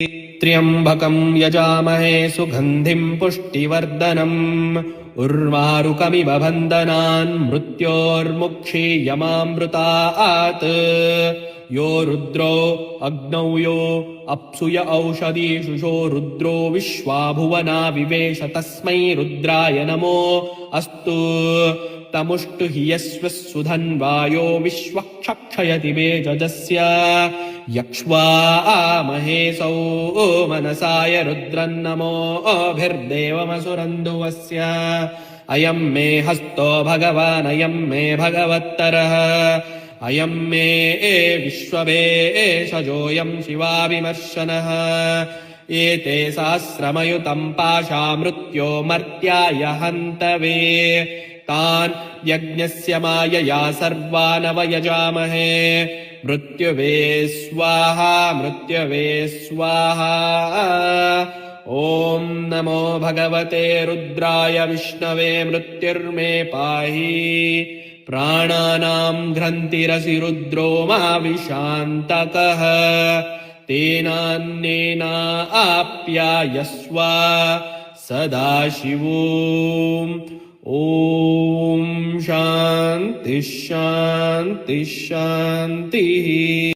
त्र्यम्बकं यजामहे सुगन्धिं पुष्टिवर्धनम् उर्वारुकमिव बन्धनान् मृत्योर्मुक्षीयमामृतात् यो रुद्रो अग्नौ यो अप्सुय औषधीषुषो रुद्रो विश्वा भुवना विवेश तस्मै रुद्राय नमो अस्तु तमुष्टु हि यस्वः सुधन्वायो विश्वः क्षक्षयति वेजजस्य यक्ष्वामहेसौ मनसाय रुद्रन्नमोभिर्देवमसुरन्धुवस्य अयं मे हस्तो भगवान् अयं मे भगवत्तरः अयं मे विश्ववेशजोऽयं शिवाविमर्शनः एते सहस्रमयुतं पाशा मृत्यो मर्त्याय हन्तवे तान् यज्ञस्य मायया सर्वानवयजामहे मृत्युवे स्वाहा मृत्युवे स्वाहा ॐ नमो भगवते रुद्राय विष्णवे मृत्युर्मे पाहि प्राणानां घ्रन्तिरसि रुद्रो मा विशान्तकः तेनान्येनाप्यायस्व सदाशिवो ॐ शान्तिः शान्तिः शान्तिः।